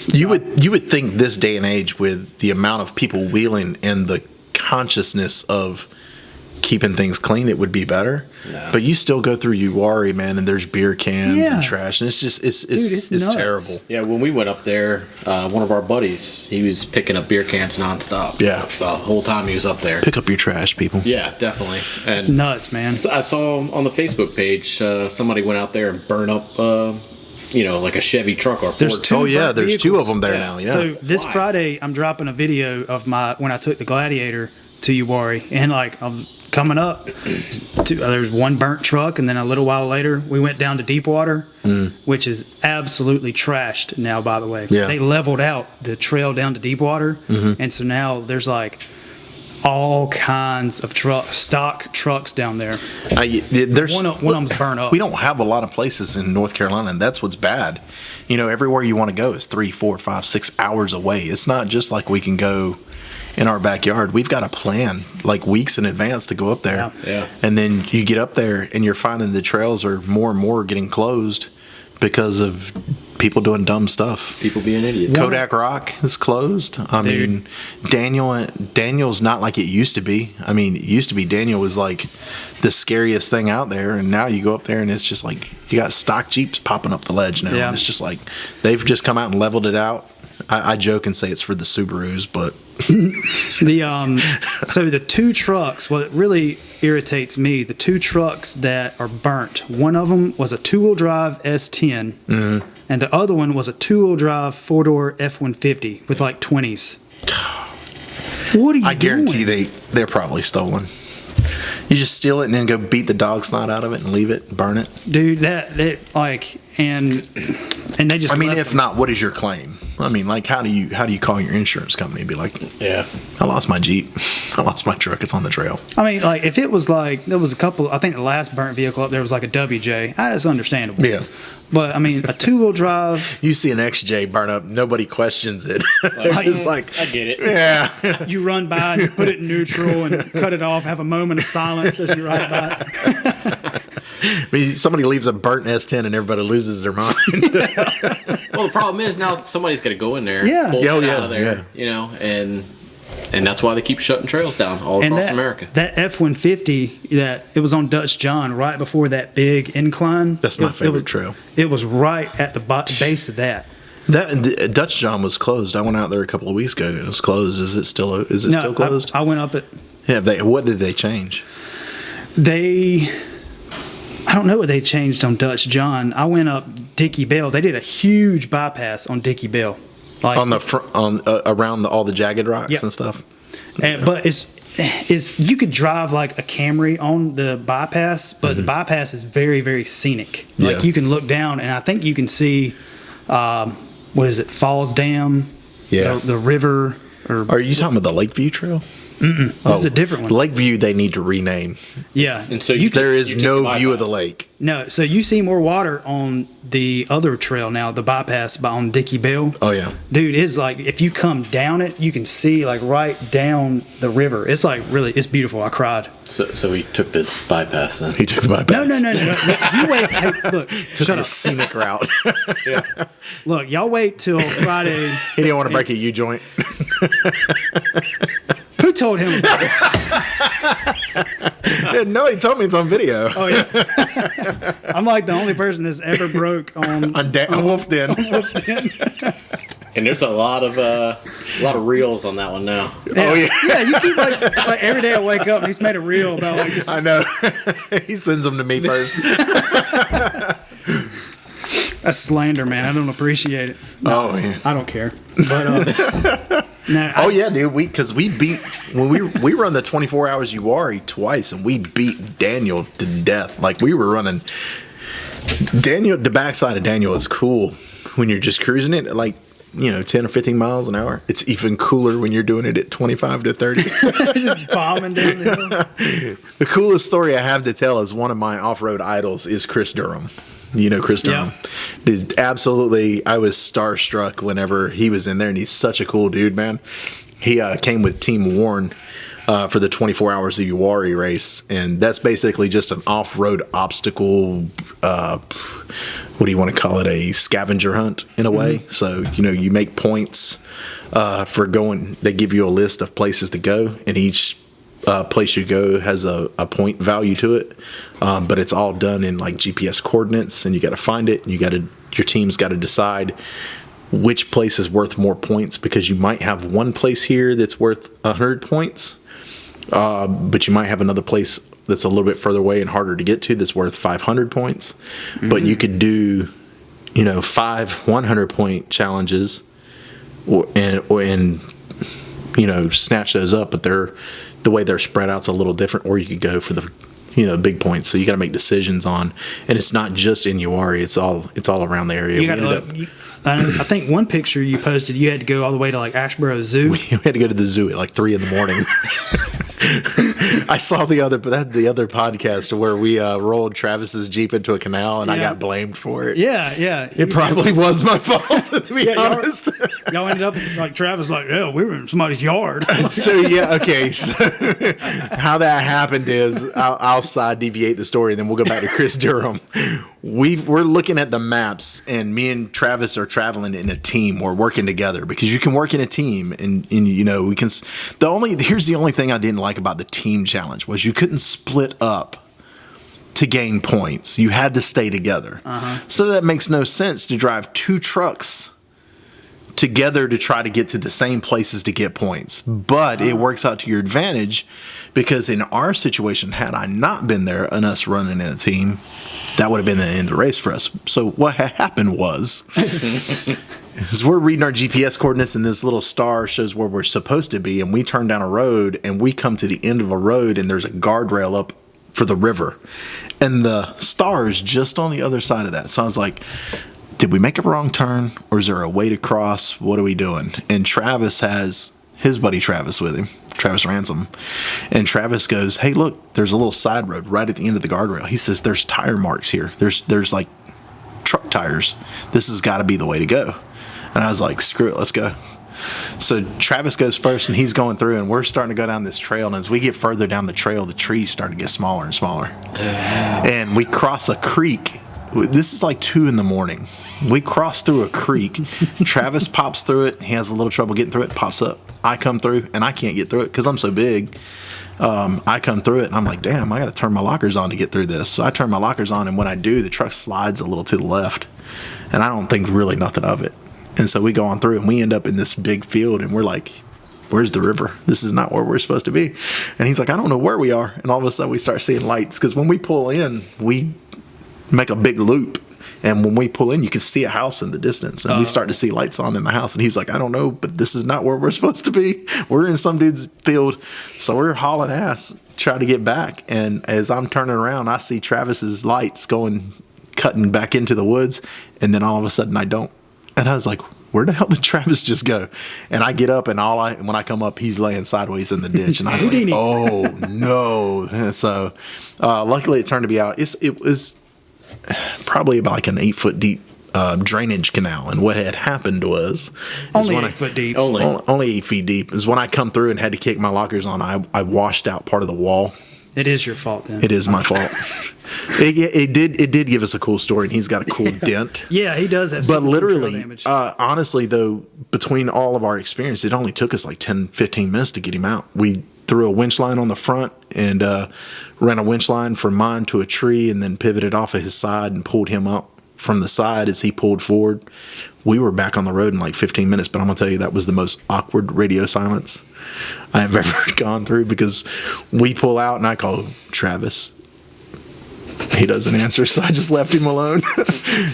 You would think this day and age, with the amount of people wheeling and the consciousness of keeping things clean, it would be better. No. But you still go through Uwari, man, and there's beer cans Yeah. and trash, and it's just it's nuts. terrible. Yeah, when we went up there, one of our buddies, he was picking up beer cans nonstop. Yeah. The whole time he was up there. Pick up your trash, people. Yeah, definitely. it's And nuts, man. I saw on the Facebook page somebody went out there and burned up, like a Chevy truck or There's Ford. two Oh yeah, burnt there's two vehicles. of them there Yeah. now. Yeah. So this Why? Friday, I'm dropping a video of when I took the Gladiator to Uwari, and like I'm coming up, there's one burnt truck, and then a little while later, we went down to Deepwater, which is absolutely trashed now. By the way, Yeah. they leveled out the trail down to Deepwater, and so now there's like all kinds of stock trucks down there. There's One of them's burnt up. We don't have a lot of places in North Carolina, and that's what's bad. Everywhere you want to go is 3, 4, 5, 6 hours away. It's not just like we can go in our backyard. We've got to plan like weeks in advance to go up there. Yeah. And then you get up there and you're finding the trails are more and more getting closed because of people doing dumb stuff. People being idiots. Kodak Rock is closed. I mean, Daniel's not like it used to be. I mean, it used to be Daniel was like the scariest thing out there, and now you go up there and it's just like you got stock Jeeps popping up the ledge now. Yeah. And it's just like they've just come out and leveled it out. I joke and say it's for the Subarus, but So the two trucks, what really irritates me, the two trucks that are burnt, one of them was a two-wheel drive S10, and the other one was a two-wheel drive four-door F-150 with like 20s. What are you I guarantee doing? they're probably stolen. You just steal it and then go beat the dog snot out of it and leave it, and burn it. Dude, that like, and they just I mean, left if them. not, what is your claim? I mean, like, how do you call your insurance company and be like, Yeah. I lost my Jeep, I lost my truck, it's on the trail. I mean, like, if it was like, there was a couple, I think the last burnt vehicle up there was like a WJ, that's understandable. Yeah. But, I mean, a two-wheel drive, You see an XJ burn up, nobody questions it. It's like, I get it. yeah. you run by and you put it in neutral and cut it off, have a moment of silence as you ride by. I mean, somebody leaves a burnt S10 and everybody loses their mind. Well, the problem is now somebody's going to go in there, Yeah. pull it out of there, yeah. you know, and that's why they keep shutting trails down all across America. That F-150, that it was on Dutch John right before that big incline. That's my favorite trail. It was right at the base of that. That Dutch John was closed. I went out there a couple of weeks ago. It was closed. Is it still still closed? I went up it. Yeah. What did they change? I don't know what they changed on Dutch John. I went up Dickey Bell. They did a huge bypass on Dickey Bell. Like, On the front, around all the jagged rocks Yep. and stuff. But it's you could drive like a Camry on the bypass, but the bypass is very, very scenic. Like Yeah. you can look down, and I think you can see what is it, Falls Dam, Yeah. the river. Or Are you talking about the Lakeview Trail? this is a different one. Lakeview, they need to rename. Yeah, And so There is you took no the view of the bypass. lake. no. So you see more water on the other trail now, the bypass on Dickey Bell. Oh yeah. Dude, it's like if you come down it, you can see like right down the river. It's like really, it's beautiful. I cried. So we took the bypass then. He took the bypass. No. You wait. Hey, look, Took shut the up. scenic route. Look, y'all wait till Friday. He didn't want to break a U joint. Who told him about it? No, he told me it's on video. Oh yeah. I'm like the only person that's ever broke on On Wolf Den. Wolf's Den. And there's a lot of reels on that one now. Oh yeah. Yeah, you keep like it's like every day I wake up and he's made a reel about like just I know. He sends them to me first. that's slander, man. I don't appreciate it. Oh yeah. I don't care. But no, Oh yeah, dude. Because we beat when we run the 24 hours Uwari twice, and we beat Daniel to death. Like we were running. Daniel, the backside of Daniel is cool when you're just cruising it at like 10 or 15 miles an hour. It's even cooler when you're doing it at 25 to 30. just bombing down the hill. The coolest story I have to tell is one of my off-road idols is Chris Durham. You know Chris Durham? He's absolutely, I was starstruck whenever he was in there, and he's such a cool dude, man. He came with Team Warren for the 24 Hours of Uwari race, and that's basically just an off-road obstacle, what do you want to call it, a scavenger hunt in a way. So, you make points for going, they give you a list of places to go, and each place you go has a point value to it, but it's all done in like GPS coordinates, and you got to find it, and your team's got to decide which place is worth more points, because you might have one place here that's worth 100 points, but you might have another place that's a little bit further away and harder to get to that's worth 500 points. But you could do 5 100-point challenges and snatch those up, but the way they're spread out's a little different. Or you could go for the big points. So you got to make decisions on, and it's not just in Uwari. It's all around the area. You gotta I think one picture you posted, you had to go all the way to like Ashboro Zoo. We had to go to the zoo at like 3 in the morning. I saw the other podcast where we rolled Travis's Jeep into a canal, and I got blamed for it. Yeah. It probably was my fault, to be honest. Y'all ended up like Travis, like, yeah, we were in somebody's yard. So yeah, okay. So how that happened is I'll side deviate the story, and then we'll go back to Chris Durham. We're looking at the maps, and me and Travis are traveling in a team. We're working together because you can work in a team, and we can. Here's the only thing I didn't like about the team challenge was you couldn't split up to gain points. You had to stay together. So that makes no sense to drive 2 trucks together to try to get to the same places to get points. But it works out to your advantage, because in our situation, had I not been there and us running in a team, that would have been the end of the race for us. So what happened was is we're reading our GPS coordinates, and this little star shows where we're supposed to be, and we turn down a road, and we come to the end of a road, and there's a guardrail up for the river, and the star is just on the other side of that. So I was like, did we make a wrong turn, or is there a way to cross? What are we doing? And Travis has his buddy Travis with him, Travis Ransom. And Travis goes, hey, look, there's a little side road right at the end of the guardrail. He says, there's tire marks here. There's like truck tires. This has got to be the way to go. And I was like, screw it, let's go. So Travis goes first, and he's going through, and we're starting to go down this trail. And as we get further down the trail, the trees start to get smaller and smaller. And we cross a creek. This is like 2 a.m. We cross through a creek. Travis pops through it. He has a little trouble getting through it. Pops up. I come through, and I can't get through it because I'm so big. I come through it, and I'm like, damn, I got to turn my lockers on to get through this. So I turn my lockers on, and when I do, the truck slides a little to the left. And I don't think really nothing of it. And so we go on through, and we end up in this big field, and we're like, where's the river? This is not where we're supposed to be. And he's like, I don't know where we are. And all of a sudden, we start seeing lights because when we pull in, we make a big loop, and when we pull in, you can see a house in the distance, and we start to see lights on in the house. And he's like, I don't know, but this is not where we're supposed to be. We're in some dude's field, so we're hauling ass trying to get back. And as I'm turning around, I see Travis's lights cutting back into the woods, and then all of a sudden I don't. And I was like, where the hell did Travis just go? And I get up, and when I come up, he's laying sideways in the ditch. And I was like, oh no. And so luckily it turned to be out. It was probably about like an 8-foot deep drainage canal, and what had happened was only 8 foot deep. Only 8 feet deep is when I come through and had to kick my lockers on. I washed out part of the wall. It is your fault then. It is my fault. It did give us a cool story, and he's got a cool dent. Yeah, he does have. But literally, honestly though, between all of our experience, it only took us like 10-15 minutes to get him out. We threw a winch line on the front and ran a winch line from mine to a tree, and then pivoted off of his side and pulled him up from the side as he pulled forward. We were back on the road in like 15 minutes, but I'm going to tell you, that was the most awkward radio silence I have ever gone through, because we pull out and I call Travis. He doesn't answer, so I just left him alone.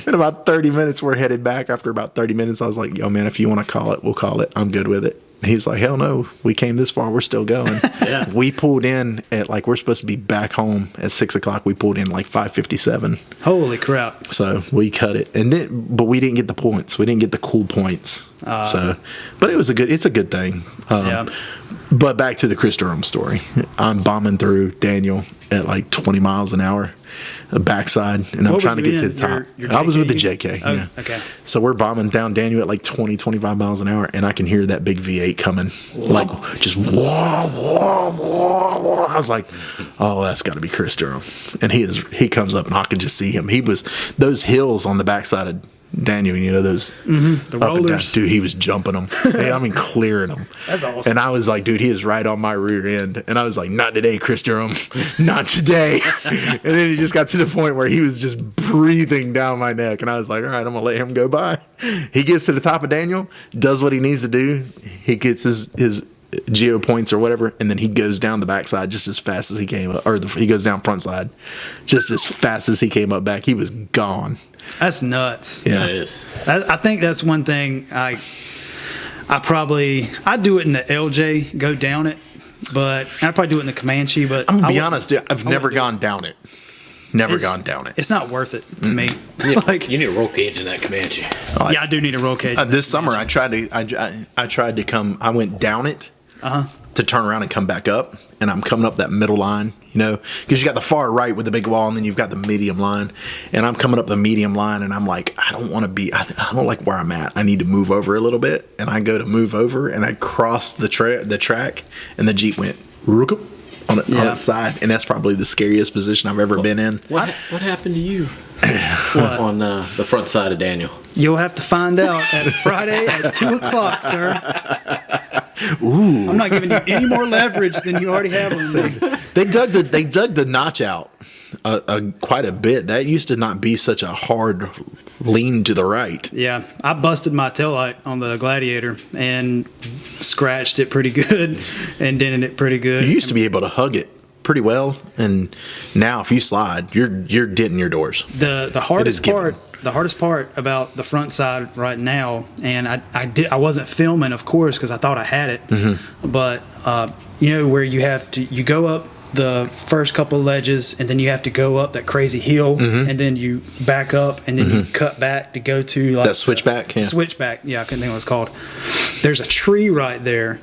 In about 30 minutes, we're headed back. After about 30 minutes, I was like, yo, man, if you want to call it, we'll call it. I'm good with it. He was like, hell no, we came this far, we're still going. Yeah. We pulled in at like, we're supposed to be back home at 6 o'clock. We pulled in like 5:57. Holy crap. So we cut it. But we didn't get the points. We didn't get the cool points. But it's a good thing. Yeah. But back to the Chris Durham story. I'm bombing through Daniel at like 20 miles an hour, backside, and I'm trying to get to the top. I was with the JK. Oh, yeah. okay. So we're bombing down Daniel at like 20, 25 miles an hour, and I can hear that big V8 coming. Whoa. Like just whoa, whoa, whoa, whoa. I was like, oh, that's got to be Chris Durham. And he comes up, and I can just see him. He was those hills on the backside of Daniel, you know, those the rollers. Dude, he was jumping them. Hey, I mean, clearing them. That's awesome. And I was like, dude, he is right on my rear end. And I was like, not today, Chris Durham. Not today. And then he just got to the point where he was just breathing down my neck. And I was like, all right, I'm going to let him go by. He gets to the top of Daniel, does what he needs to do. He gets his geo points or whatever, and then he goes down the backside just as fast as he came up, or he goes down front side just as fast as he came up back. He was gone. That's nuts. Yeah, it is. I think that's one thing I do it in the LJ, go down it, but I'd probably do it in the Comanche. But I'm gonna be honest, dude, I've never gone down it. Never gone down it. It's not worth it to me. You need a roll cage in that Comanche. Yeah, I do need a roll cage. This summer, I tried to come. I went down it to turn around and come back up, and I'm coming up that middle line, you know, because you got the far right with the big wall, and then you've got the medium line, and I'm coming up the medium line, and I'm like, I don't want to be. I don't like where I'm at. I need to move over a little bit, and I go to move over, and I cross the track, and the Jeep went on its side, and that's probably the scariest position I've ever been in. What happened to you on the front side of Daniel? You'll have to find out at Friday at 2 o'clock, sir. Ooh. I'm not giving you any more leverage than you already have on this. They dug the notch out quite a bit. That used to not be such a hard lean to the right. Yeah, I busted my taillight on the Gladiator and scratched it pretty good and dented it pretty good. You used to be able to hug it pretty well, and now if you slide, you're denting your doors. The hardest part about the front side right now, and I wasn't filming, of course, because I thought I had it, but you know where you go up the first couple ledges, and then you have to go up that crazy hill, and then you back up, and then you cut back to go to like that switchback. Switchback, yeah, I couldn't think what it's called. There's a tree right there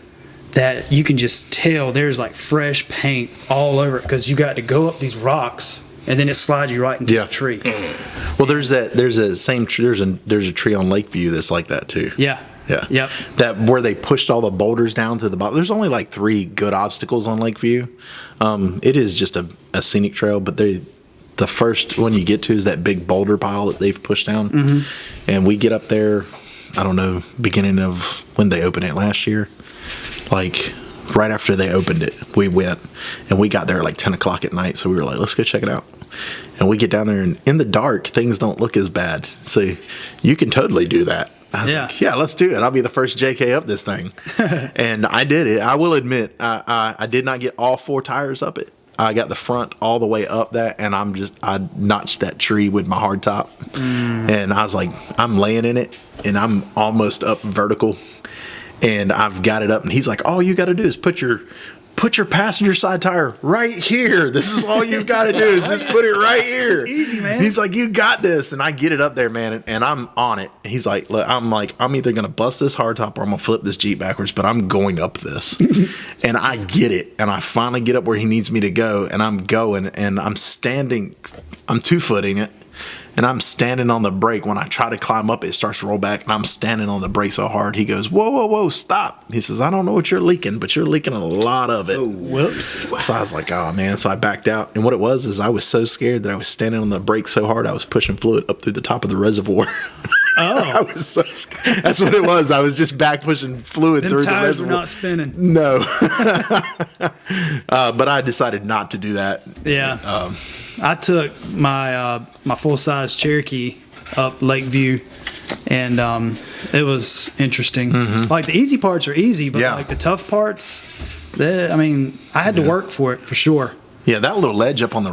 that you can just tell there's like fresh paint all over it, because you got to go up these rocks, and then it slides you right into the tree. Well, there's a tree on Lakeview that's like that too. Yeah. Yeah. Yep. That where they pushed all the boulders down to the bottom. There's only like 3 good obstacles on Lakeview. It is just a scenic trail, but the first one you get to is that big boulder pile that they've pushed down. And we get up there, I don't know, beginning of when they opened it last year. Like right after they opened it, we went and we got there at like 10 o'clock at night. So we were like, let's go check it out. And we get down there and in the dark, things don't look as bad. So you can totally do that. I was like, yeah, let's do it. I'll be the first JK up this thing. And I did it. I will admit, I did not get all 4 tires up it. I got the front all the way up that, and I notched that tree with my hard top. And I was like, I'm laying in it, and I'm almost up vertical. And I've got it up, and he's like, all you got to do is put your passenger side tire right here. This is all you've got to do is just put it right here. It's easy, man. He's like, you got this. And I get it up there, man, and I'm on it. He's like, look, I'm either going to bust this hardtop or I'm going to flip this Jeep backwards, but I'm going up this. And I get it. And I finally get up where he needs me to go, and I'm going, and I'm 2-footing it. And I'm standing on the brake. When I try to climb up, it starts to roll back, and I'm standing on the brake so hard. He goes, whoa, whoa, whoa, stop. He says, I don't know what you're leaking, but you're leaking a lot of it. Oh, whoops. So I was like, oh, man. So I backed out. And what it was is I was so scared that I was standing on the brake so hard, I was pushing fluid up through the top of the reservoir. Oh. I was so scared. That's what it was. I was just back pushing fluid Them through the tires were reservoir. not spinning. No. But I decided not to do that. Yeah. I took my my full-size Cherokee up Lakeview, and it was interesting. Like the easy parts are easy, but like the tough parts, I had to work for it for sure. Yeah, that little ledge up on the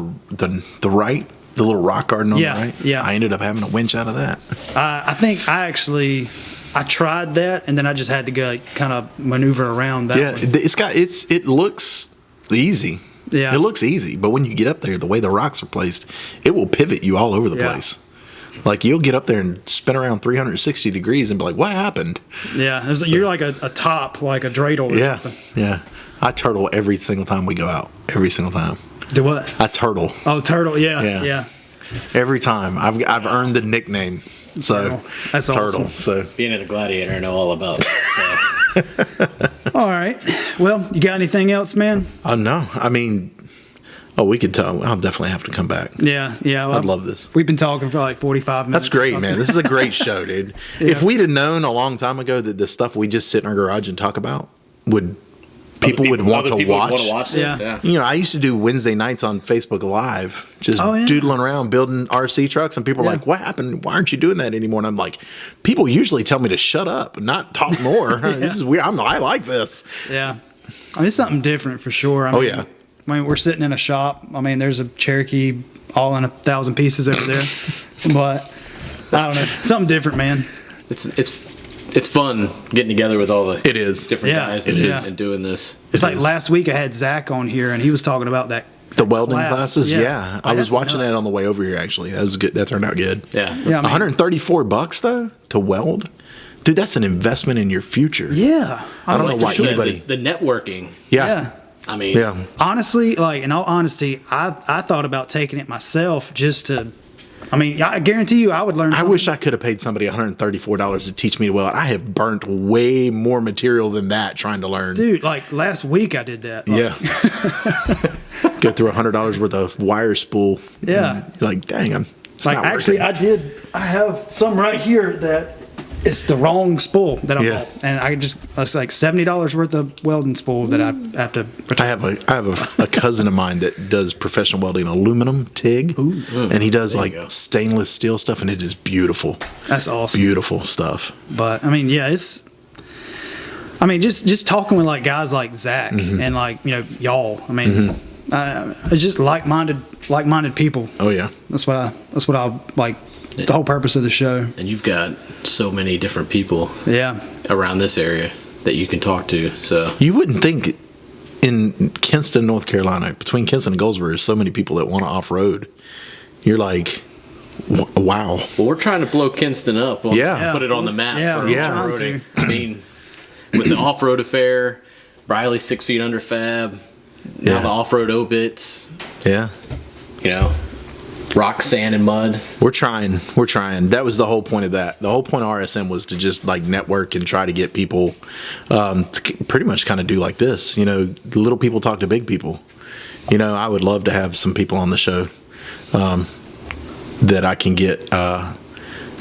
right, the little rock garden on the right. Yeah. I ended up having a winch out of that. I think I tried that, and then I just had to go kind of maneuver around that. Yeah, one. it looks easy. Yeah. It looks easy, but when you get up there, the way the rocks are placed, it will pivot you all over the Yeah. place. Like you'll get up there and spin around 360 degrees and be like, what happened? Yeah, you're like a top, like a dreidel or something. Yeah. I turtle every single time we go out. Every single time. Do what? I turtle. Oh, turtle. Yeah. Every time. I've earned the nickname. So Turtle. That's turtle. awesome. So Being a gladiator, I know all about it. So. All right. Well, you got anything else, man? no. I mean, we could tell. I'll definitely have to come back. Yeah. Well, I'd love this. We've been talking for like 45 minutes. That's great, man. This is a great show, dude. If we'd have known a long time ago that the stuff we just sit in our garage and talk about people would want to watch. Want to watch this? Yeah. You know, I used to do Wednesday nights on Facebook Live, just doodling around, building RC trucks, and people are like, what happened? Why aren't you doing that anymore? And I'm like, people usually tell me to shut up, not talk more. This is weird. I like this. Yeah. It's something different for sure. I mean, we're sitting in a shop. I mean, there's a Cherokee all in 1,000 pieces over there. But, I don't know. Something different, man. It's fun getting together with all the different guys and doing this. It's like last week I had Zach on here, and he was talking about that. The welding classes, yeah. I was watching that on the way over here. Actually, that was good. That turned out good. Yeah. $134 though to weld, dude. That's an investment in your future. Yeah, I don't know why anybody. The networking. Yeah. I mean, honestly, like in all honesty, I thought about taking it myself just to. I mean, I guarantee you, I would learn. I wish I could have paid somebody $134 to teach me to weld. I have burnt way more material than that trying to learn. Dude, like last week I did that. Go through $100 worth of wire spool. Yeah. You're like, dang, it's like not actually working. I have some right here that it's the wrong spool that I bought, and it's like $70 worth of welding spool that I have to return. I have a cousin of mine that does professional welding, aluminum TIG, and he does like stainless steel stuff, and it is beautiful. That's awesome. Beautiful stuff. But I mean, just talking with like guys like Zach and like y'all. I mean, it's just like-minded people. Oh yeah, that's what I like. The whole purpose of the show. And you've got so many different people around this area that you can talk to. So you wouldn't think in Kinston, North Carolina, between Kinston and Goldsboro, there's so many people that want to off-road. You're like, wow. Well, we're trying to blow Kinston up. Put it on the map for off-roading. I mean, with the off-road affair, Briley's 6 feet under fab, now the off-road Obits. Yeah. rock, sand, and mud. We're trying. That was the whole point of that. The whole point of RSM was to just like network and try to get people to pretty much kind of do like this. You know, little people talk to big people. You know, I would love to have some people on the show that I can get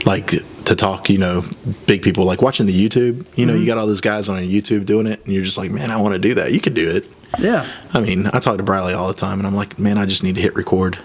like to talk, you know, big people, like watching the YouTube. You know, you got all those guys on YouTube doing it, and you're just like, man, I want to do that. You could do it. Yeah. I mean, I talk to Briley all the time, and I'm like, man, I just need to hit record.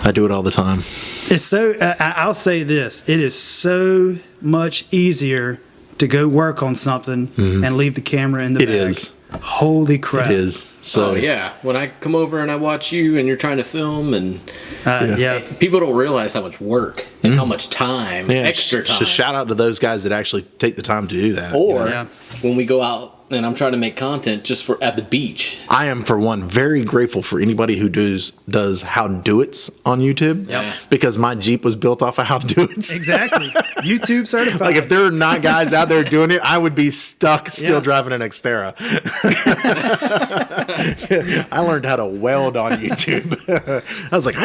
I do it all the time. It's so, I'll say this, it is so much easier to go work on something and leave the camera in the bag. It is. Holy crap. It is. So Oh yeah, when I come over and I watch you and you're trying to film, and Yeah. people don't realize how much work and how much time, extra time. So shout out to those guys that actually take the time to do that. Or Yeah. when we go out and I'm trying to make content just for at the beach. I am, for one, very grateful for anybody who does how do it's on YouTube. Yep. Because my Jeep was built off of how do it's. Exactly. YouTube certified. Like if there are not guys out there doing it, I would be stuck still Yeah. driving an Xterra. I learned how to weld on YouTube. I was like,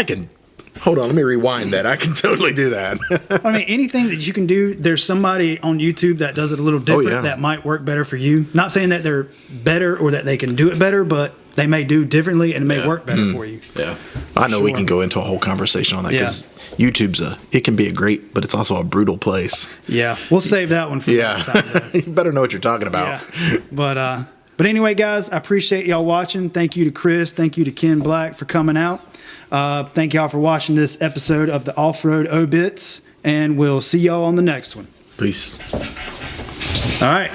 hold on, let me rewind that. I can totally do that. I mean, anything that you can do, there's somebody on YouTube that does it a little different yeah. that might work better for you. Not saying that they're better or that they can do it better, but they may do differently and it may Yeah. work better for you. Yeah. I know we Sure. can go into a whole conversation on that Yeah. because YouTube's it can be a great, but it's also a brutal place. Yeah. We'll save that one for next time. Yeah. You better know what you're talking about. Yeah. But anyway, guys, I appreciate y'all watching. Thank you to Chris. Thank you to Ken Black for coming out. Thank y'all for watching this episode of the Off-Road Obits, and we'll see y'all on the next one. Peace. All right.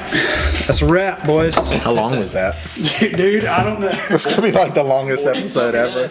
That's a wrap, boys. How long was that? Dude, I don't know. It's going to be like the longest episode ever.